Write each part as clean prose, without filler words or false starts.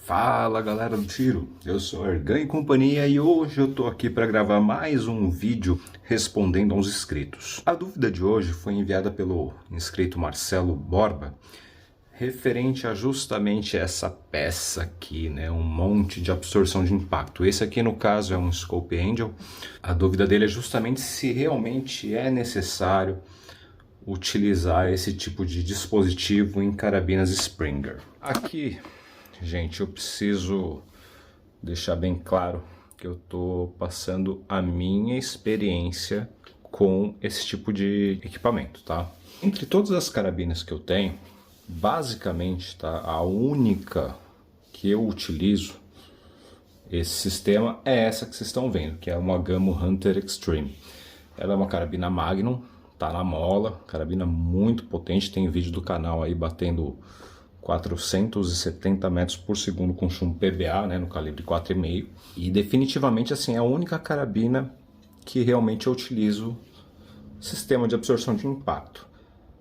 Fala galera do tiro, eu sou Ergan e companhia e hoje eu tô aqui para gravar mais um vídeo respondendo aos inscritos. A dúvida de hoje foi enviada pelo inscrito Marcelo Borba, referente a justamente essa peça aqui, né, um monte de absorção de impacto. Esse aqui no caso é um Scope Angel. A dúvida dele é justamente se realmente é necessário utilizar esse tipo de dispositivo em carabinas Springer. Aqui, gente, eu preciso deixar bem claro que eu estou passando a minha experiência com esse tipo de equipamento, tá? Entre todas as carabinas que eu tenho, basicamente, tá, a única que eu utilizo esse sistema é essa que vocês estão vendo, que é uma Gamo Hunter Extreme. Ela é uma carabina Magnum, tá na mola, carabina muito potente, tem vídeo do canal aí batendo 470 metros por segundo com chumbo PBA, né, no calibre 4,5. E definitivamente assim é a única carabina que realmente eu utilizo sistema de absorção de impacto.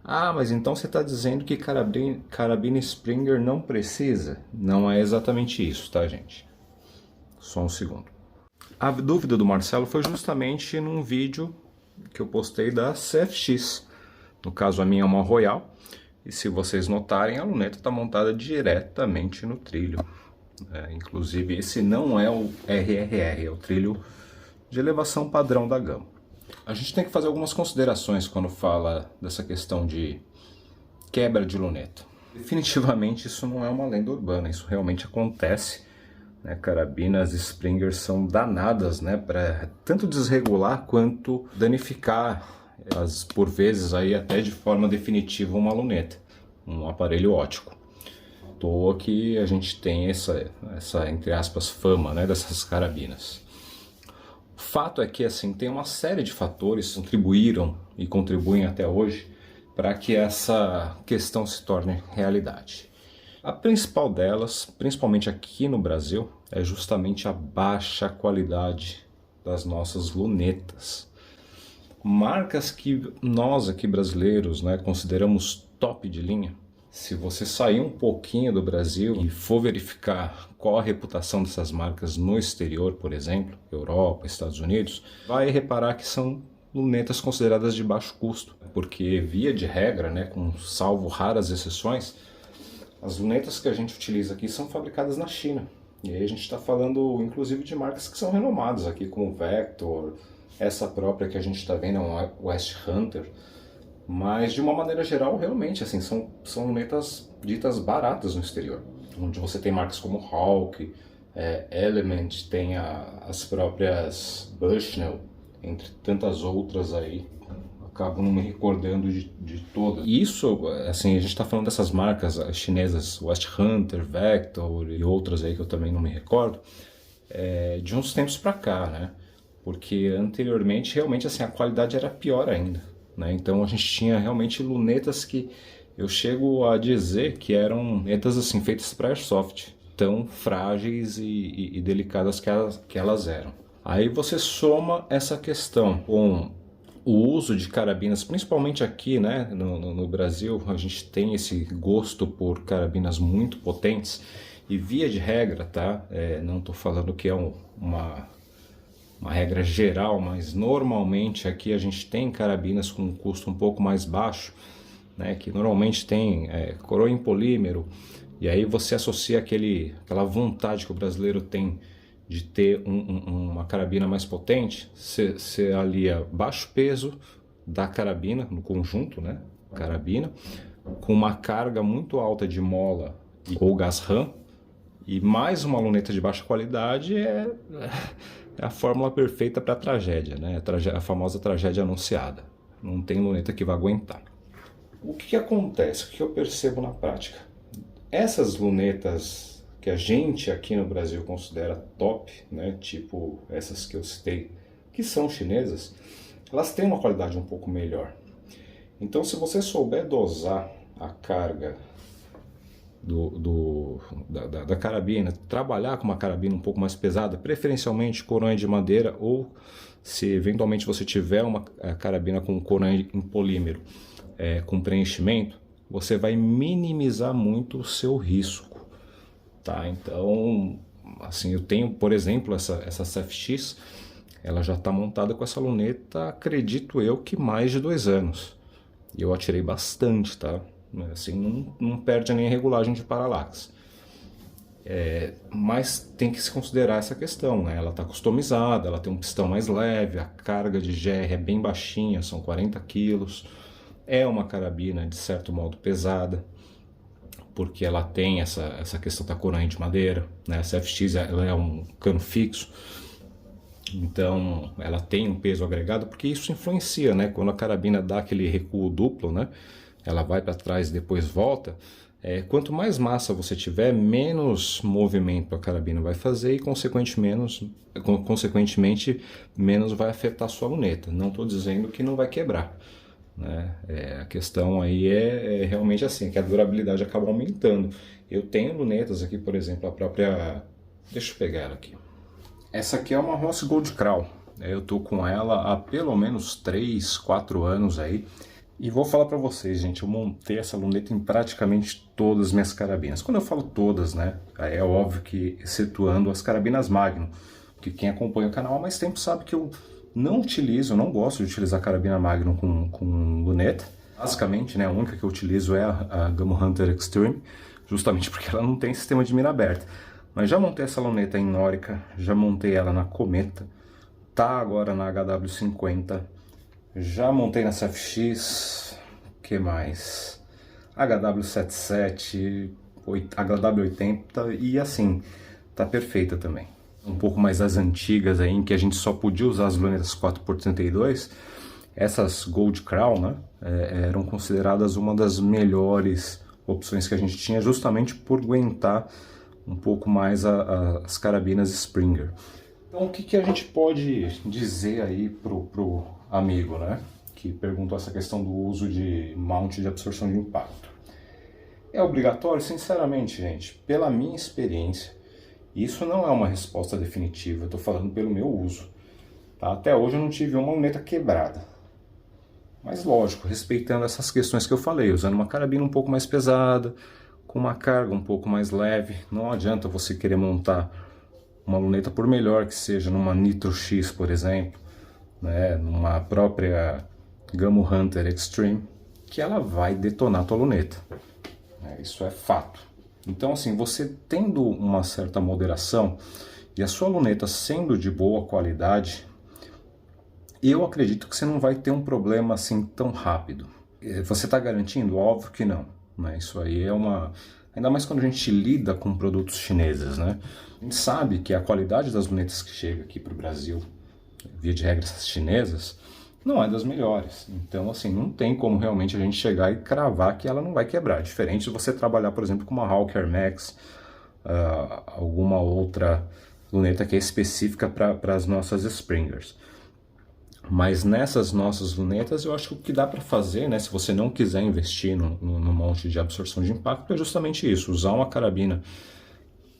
Ah, mas então você está dizendo que carabina Springer não precisa? Não é exatamente isso, tá, gente? Só um segundo. A dúvida do Marcelo foi justamente num vídeo que eu postei da CFX. No caso, a minha é uma Royal. E se vocês notarem, a luneta está montada diretamente no trilho. Inclusive, esse não é o RRR, é o trilho de elevação padrão da Gamo. A gente tem que fazer algumas considerações quando fala dessa questão de quebra de luneta. Definitivamente isso não é uma lenda urbana, isso realmente acontece, né? Carabinas Springer são danadas, né, para tanto desregular quanto danificar, por vezes aí até de forma definitiva, uma luneta, um aparelho óptico. À toa que a gente tem essa entre aspas fama, né, dessas carabinas. O fato é que assim tem uma série de fatores que contribuíram e contribuem até hoje para que essa questão se torne realidade. A principal delas, principalmente aqui no Brasil, é justamente a baixa qualidade das nossas lunetas. Marcas que nós aqui brasileiros, né, consideramos top de linha. Se você sair um pouquinho do Brasil e for verificar qual a reputação dessas marcas no exterior, por exemplo, Europa, Estados Unidos, vai reparar que são lunetas consideradas de baixo custo, porque via de regra, né, com salvo raras exceções, as lunetas que a gente utiliza aqui são fabricadas na China. E aí a gente está falando inclusive de marcas que são renomadas aqui, como Vector, essa própria que a gente está vendo é uma West Hunter. Mas de uma maneira geral, realmente, assim, são lunetas ditas baratas no exterior. Onde você tem marcas como Hawk, Element, tem as próprias Bushnell, entre tantas outras aí. Acabo não me recordando de todas. E isso, assim, a gente está falando dessas marcas chinesas, West Hunter, Vector e outras aí que eu também não me recordo, de uns tempos para cá, né? Porque anteriormente, realmente, assim, a qualidade era pior ainda, né? Então a gente tinha realmente lunetas que eu chego a dizer que eram lunetas assim, feitas para airsoft, tão frágeis e delicadas que elas eram. Aí você soma essa questão com o uso de carabinas, principalmente aqui, né, no Brasil, a gente tem esse gosto por carabinas muito potentes e via de regra, tá? Não estou falando que é uma regra geral, mas normalmente aqui a gente tem carabinas com um custo um pouco mais baixo, né, que normalmente tem coroa em polímero, e aí você associa aquela vontade que o brasileiro tem de ter uma carabina mais potente, você alia baixo peso da carabina, no conjunto, né, carabina, com uma carga muito alta de mola ou gás RAM, e mais uma luneta de baixa qualidade é a fórmula perfeita para a tragédia, né? A famosa tragédia anunciada. Não tem luneta que vai aguentar. O que acontece? O que eu percebo na prática? Essas lunetas que a gente aqui no Brasil considera top, né? Tipo essas que eu citei, que são chinesas, elas têm uma qualidade um pouco melhor. Então, se você souber dosar a carga da carabina, trabalhar com uma carabina um pouco mais pesada, preferencialmente coronha de madeira, ou se eventualmente você tiver uma carabina com coronha em polímero com preenchimento, você vai minimizar muito o seu risco. tá? Então, assim, eu tenho, por exemplo, essa CFX, ela já está montada com essa luneta, acredito eu que mais de 2 anos. E eu atirei bastante, tá? Assim, não perde nem a regulagem de paralaxe. Mas tem que se considerar essa questão, né? Ela está customizada, ela tem um pistão mais leve, a carga de GR é bem baixinha, são 40 quilos. É uma carabina, de certo modo, pesada, porque ela tem essa questão da coroinha de madeira, né? A CFX ela é um cano fixo, então ela tem um peso agregado, porque isso influencia, né? Quando a carabina dá aquele recuo duplo, né? Ela vai para trás e depois volta. Quanto mais massa você tiver, menos movimento a carabina vai fazer e consequentemente menos vai afetar a sua luneta. Não estou dizendo que não vai quebrar, né? A questão aí é realmente assim, que a durabilidade acaba aumentando. Eu tenho lunetas aqui, por exemplo, a própria... Deixa eu pegar ela aqui. Essa aqui é uma Ross Gold Crown. Eu tô com ela há pelo menos 3, 4 anos aí. E vou falar para vocês, gente, eu montei essa luneta em praticamente todas as minhas carabinas. Quando eu falo todas, né, é óbvio que excetuando as carabinas Magnum, que quem acompanha o canal há mais tempo sabe que eu não gosto de utilizar carabina Magnum com luneta. Basicamente, né, a única que eu utilizo é a Gamo Hunter Extreme, justamente porque ela não tem sistema de mira aberta. Mas já montei essa luneta em Norica, já montei ela na Cometa, tá agora na HW50, já montei na CFX, que mais? HW77, HW80 e assim, tá perfeita também. Um pouco mais das antigas aí, em que a gente só podia usar as lunetas 4x32, essas Gold Crown, né, eram consideradas uma das melhores opções que a gente tinha, justamente por aguentar um pouco mais as carabinas Springer. Então o que a gente pode dizer aí pro amigo, né, que perguntou essa questão do uso de mount de absorção de impacto? É obrigatório? Sinceramente, gente, pela minha experiência, isso não é uma resposta definitiva, eu estou falando pelo meu uso. Tá? Até hoje eu não tive uma luneta quebrada. Mas lógico, respeitando essas questões que eu falei, usando uma carabina um pouco mais pesada, com uma carga um pouco mais leve. Não adianta você querer montar uma luneta, por melhor que seja, numa Nitro X, por exemplo, né, numa própria Gamo Hunter Extreme, que ela vai detonar a tua luneta. Isso é fato. Então, assim, você tendo uma certa moderação e a sua luneta sendo de boa qualidade, eu acredito que você não vai ter um problema assim tão rápido. Você está garantindo? Óbvio que não. Né? Isso aí é uma... Ainda mais quando a gente lida com produtos chineses, né? A gente sabe que a qualidade das lunetas que chega aqui para o Brasil, via de regra essas chinesas, não é das melhores. Então, assim, não tem como realmente a gente chegar e cravar que ela não vai quebrar. Diferente de você trabalhar, por exemplo, com uma Hawk Air Max, alguma outra luneta que é específica para as nossas Springers. Mas nessas nossas lunetas, eu acho que o que dá para fazer, né, se você não quiser investir no monte de absorção de impacto, é justamente isso, usar uma carabina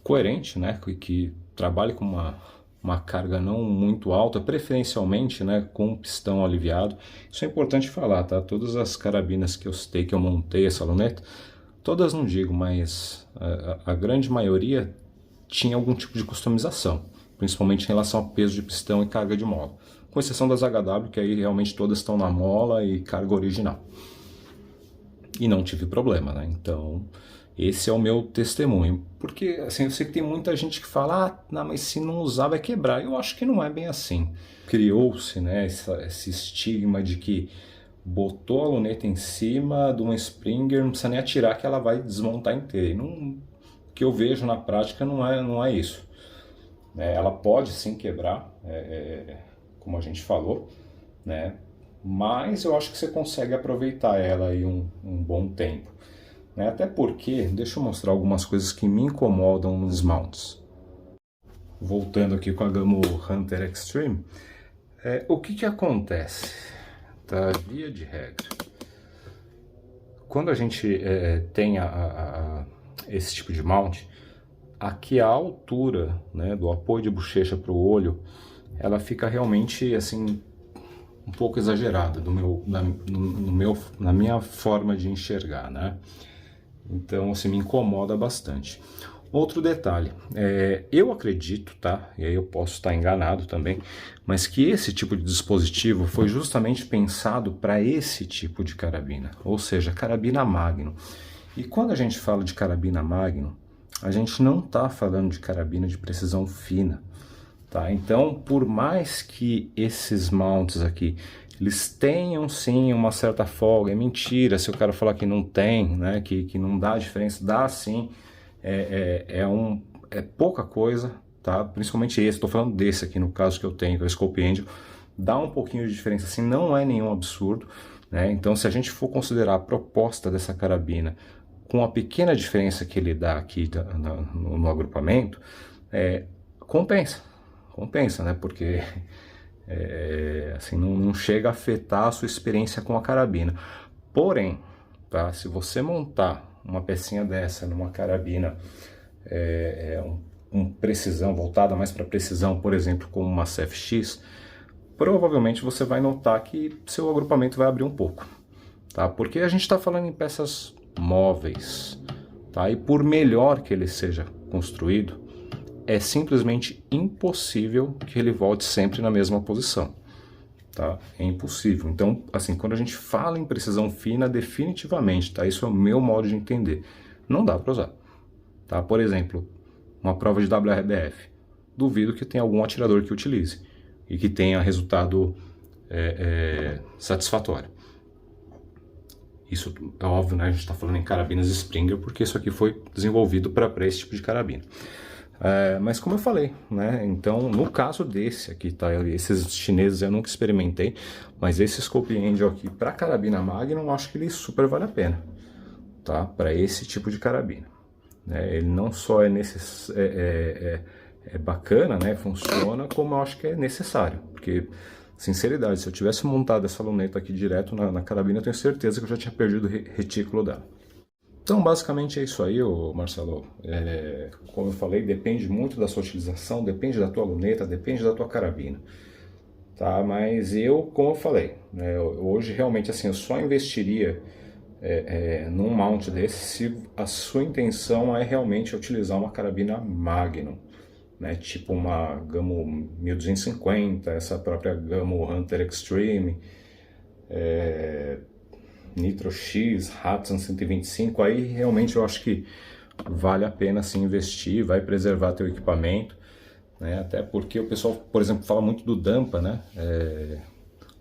coerente, né, que trabalhe com uma carga não muito alta, preferencialmente, né, com pistão aliviado. Isso é importante falar, tá? Todas as carabinas que eu citei, que eu montei essa luneta, todas não digo, mas a grande maioria tinha algum tipo de customização, principalmente em relação ao peso de pistão e carga de mola. Com exceção das HW, que aí realmente todas estão na mola e carga original. E não tive problema, né? Então, esse é o meu testemunho. Porque, assim, eu sei que tem muita gente que fala, ah, não, mas se não usar vai quebrar. Eu acho que não é bem assim. Criou-se, né, esse estigma de que botou a luneta em cima de uma Springer, não precisa nem atirar que ela vai desmontar inteira. E o que eu vejo na prática não é isso. Ela pode sim quebrar, como a gente falou, né? Mas eu acho que você consegue aproveitar ela aí um bom tempo. Né? Até porque, deixa eu mostrar algumas coisas que me incomodam nos mounts. Voltando aqui com a Gamo Hunter Extreme, o que acontece? Tá? Via de regra, quando a gente tem esse tipo de mount, aqui a altura, né, do apoio de bochecha para o olho, ela fica realmente assim um pouco exagerada na minha forma de enxergar, né? Então assim, me incomoda bastante. Outro detalhe, eu acredito, tá? E aí eu posso estar enganado também, mas que esse tipo de dispositivo foi justamente pensado para esse tipo de carabina, ou seja, carabina Magnum. E quando a gente fala de carabina Magnum, a gente não está falando de carabina de precisão fina, tá? Então, por mais que esses mounts aqui, eles tenham sim uma certa folga, é mentira se o cara falar que não tem, né? Que não dá diferença, dá sim. É pouca coisa, tá? Principalmente esse, estou falando desse aqui no caso que eu tenho, que é o Scope Angel, dá um pouquinho de diferença, assim, não é nenhum absurdo, né? Então, se a gente for considerar a proposta dessa carabina com a pequena diferença que ele dá aqui no agrupamento, compensa, né? Porque assim, não chega a afetar a sua experiência com a carabina. Porém, tá? Se você montar uma pecinha dessa numa carabina precisão, voltada mais para precisão, por exemplo, como uma CFX, provavelmente você vai notar que seu agrupamento vai abrir um pouco, tá? Porque a gente está falando em peças móveis, tá? E por melhor que ele seja construído, é simplesmente impossível que ele volte sempre na mesma posição, tá? É impossível. Então, assim, quando a gente fala em precisão fina, definitivamente, tá? Isso é o meu modo de entender. Não dá para usar, tá? Por exemplo, uma prova de WRBF. Duvido que tenha algum atirador que utilize e que tenha resultado satisfatório. Isso é óbvio, né? A gente está falando em carabinas Springer, porque isso aqui foi desenvolvido para esse tipo de carabina. Mas como eu falei, né? Então, no caso desse aqui, tá? Esses chineses eu nunca experimentei, mas esse Scope Angel aqui para carabina Magnum, eu acho que ele super vale a pena, tá? Para esse tipo de carabina, né? Ele não só é bacana, né? Funciona, como eu acho que é necessário, porque, sinceridade, se eu tivesse montado essa luneta aqui direto na carabina, eu tenho certeza que eu já tinha perdido o retículo dela. Então, basicamente é isso aí, Marcelo. Como eu falei, depende muito da sua utilização, depende da tua luneta, depende da tua carabina, tá? Mas eu, como eu falei, né, hoje realmente assim, eu só investiria num mount desse se a sua intenção é realmente utilizar uma carabina Magnum, né? Tipo uma Gamo 1250, essa própria Gamo Hunter Extreme, Nitro X, Hudson 125, aí realmente eu acho que vale a pena sim investir, vai preservar teu equipamento, né? Até porque o pessoal, por exemplo, fala muito do Dampa, né?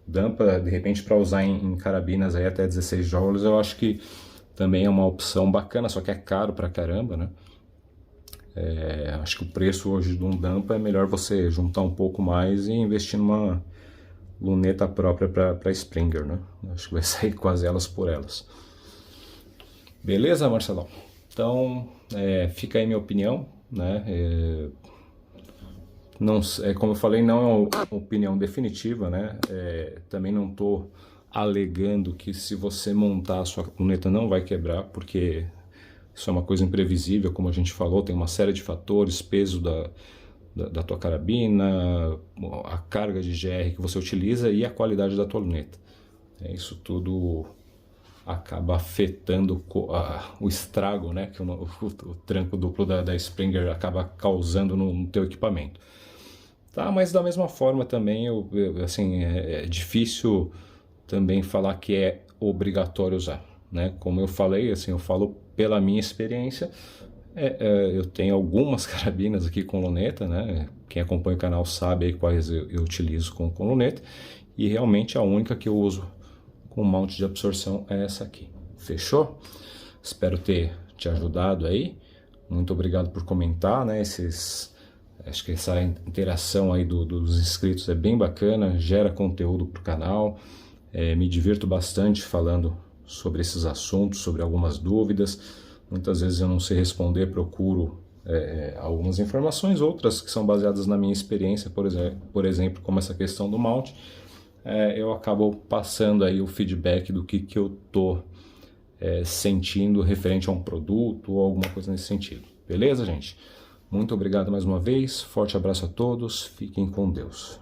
Dampa, de repente, para usar em carabinas aí até 16 joules, eu acho que também é uma opção bacana, só que é caro pra caramba, né? Acho que o preço hoje de um Dampa é melhor você juntar um pouco mais e investir numa luneta própria para Springer, né? Acho que vai sair quase elas por elas. Beleza, Marcelão? Então, fica aí minha opinião, né? Não, como eu falei, não é uma opinião definitiva, né? Também não estou alegando que se você montar a sua luneta não vai quebrar, porque isso é uma coisa imprevisível, como a gente falou, tem uma série de fatores, peso da tua carabina, a carga de GR que você utiliza e a qualidade da tua luneta. Isso tudo acaba afetando o estrago, né, que o tranco duplo da Springer acaba causando no teu equipamento. Tá, mas da mesma forma também, assim, é difícil também falar que é obrigatório usar, né? Como eu falei, assim, eu falo pela minha experiência. Eu tenho algumas carabinas aqui com luneta, né? Quem acompanha o canal sabe aí quais eu utilizo com luneta, e realmente a única que eu uso com mount de absorção é essa aqui. Fechou? Espero ter te ajudado aí. Muito obrigado por comentar, né? Acho que essa interação aí dos inscritos é bem bacana, gera conteúdo para o canal. Me divirto bastante falando sobre esses assuntos, sobre algumas dúvidas. Muitas vezes eu não sei responder, procuro algumas informações, outras que são baseadas na minha experiência, por exemplo, como essa questão do mount, eu acabo passando aí o feedback do que eu tô sentindo referente a um produto ou alguma coisa nesse sentido. Beleza, gente? Muito obrigado mais uma vez, forte abraço a todos, fiquem com Deus.